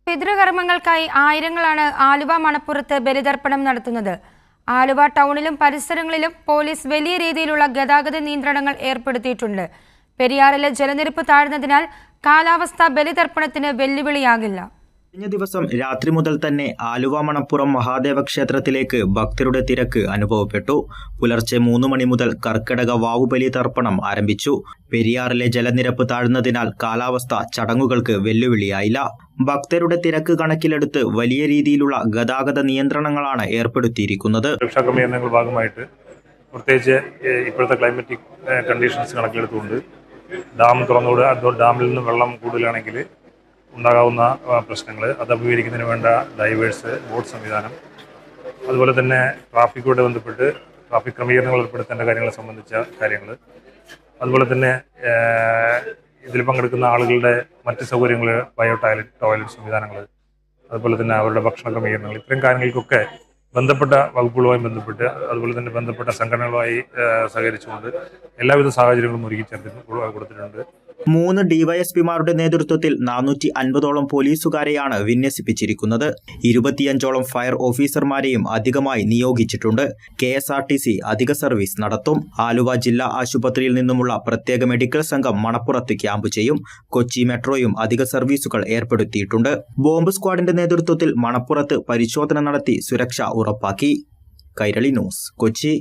പിതൃകർമ്മങ്ങൾക്കായി ആയിരങ്ങളാണ് ആലുവ മണപ്പുറത്ത് ബലിതർപ്പണം നടത്തുന്നത്. ആലുവ ടൗണിലും പരിസരങ്ങളിലും പോലീസ് വലിയ രീതിയിലുള്ള ഗതാഗത നിയന്ത്രണങ്ങൾ ഏർപ്പെടുത്തിയിട്ടുണ്ട്. പെരിയാറിലെ ജലനിരപ്പ് താഴ്ന്നതിനാൽ കാലാവസ്ഥ ബലിതർപ്പണത്തിന് വെല്ലുവിളിയാകില്ല. കഴിഞ്ഞ ദിവസം രാത്രി മുതൽ തന്നെ ആലുവ മണപ്പുറം മഹാദേവ ക്ഷേത്രത്തിലേക്ക് ഭക്തരുടെ തിരക്ക് അനുഭവപ്പെട്ടു. പുലർച്ചെ 3 മണി മുതൽ കർക്കിടക വാവുബലി തർപ്പണം ആരംഭിച്ചു. പെരിയാറിലെ ജലനിരപ്പ് താഴ്ന്നതിനാൽ കാലാവസ്ഥ ചടങ്ങുകൾക്ക് വെല്ലുവിളിയായില്ല. ഭക്തരുടെ തിരക്ക് കണക്കിലെടുത്ത് വലിയ രീതിയിലുള്ള ഗതാഗത നിയന്ത്രണങ്ങളാണ് ഏർപ്പെടുത്തിയിരിക്കുന്നത്. സുരക്ഷാ ക്രമീകരണങ്ങളുടെ ഭാഗമായിട്ട് പ്രത്യേകിച്ച് ഇപ്പോഴത്തെ ക്ലൈമറ്റിക് കണ്ടീഷൻസ് കണക്കിലെടുത്തുകൊണ്ട് ഡാം തുറന്നുകൂടുക, അതോ ഡാമിൽ നിന്ന് വെള്ളം കൂടുതലാണെങ്കിൽ ഉണ്ടാകാവുന്ന പ്രശ്നങ്ങൾ അത് അഭിമുഖീകരിക്കുന്നതിന് വേണ്ട ഡൈവേഴ്സ്, ബോട്ട് സംവിധാനം, അതുപോലെ തന്നെ ട്രാഫിക്കോട് ബന്ധപ്പെട്ട് ട്രാഫിക് ക്രമീകരണങ്ങൾ ഏർപ്പെടുത്തേണ്ട കാര്യങ്ങളെ സംബന്ധിച്ച കാര്യങ്ങൾ, അതുപോലെ തന്നെ ഇതിൽ പങ്കെടുക്കുന്ന ആളുകളുടെ മറ്റ് സൗകര്യങ്ങൾ, ബയോ ടോയ്ലറ്റ് സംവിധാനങ്ങൾ, അതുപോലെ തന്നെ അവരുടെ ഭക്ഷണ ക്രമീകരണങ്ങൾ, ഇത്തരം കാര്യങ്ങൾക്കൊക്കെ ബന്ധപ്പെട്ട വകുപ്പുകളുമായി ബന്ധപ്പെട്ട് അതുപോലെ തന്നെ ബന്ധപ്പെട്ട സംഘടനകളുമായി സഹകരിച്ചുകൊണ്ട് എല്ലാവിധ സാഹചര്യങ്ങളും ഒരുക്കി കൊടുത്തിട്ടുണ്ട്. 3 ഡിവൈഎസ്പിമാരുടെ നേതൃത്വത്തിൽ 450ഓളം പോലീസുകാരെയാണ് വിന്യസിപ്പിച്ചിരിക്കുന്നത്. 25ഓളം ഫയർ ഓഫീസർമാരെയും അധികമായി നിയോഗിച്ചിട്ടുണ്ട്. KSRTC അധിക സർവീസ് നടത്തും. ആലുവ ജില്ലാ ആശുപത്രിയിൽ നിന്നുമുള്ള പ്രത്യേക മെഡിക്കൽ സംഘം മണപ്പുറത്ത് ക്യാമ്പ് ചെയ്യും. കൊച്ചി മെട്രോയും അധിക സർവീസുകൾ ഏർപ്പെടുത്തിയിട്ടുണ്ട്. ബോംബ് സ്ക്വാഡിന്റെ നേതൃത്വത്തിൽ മണപ്പുറത്ത് പരിശോധന നടത്തി സുരക്ഷ ഉറപ്പാക്കി. കൈരളി ന്യൂസ്, കൊച്ചി.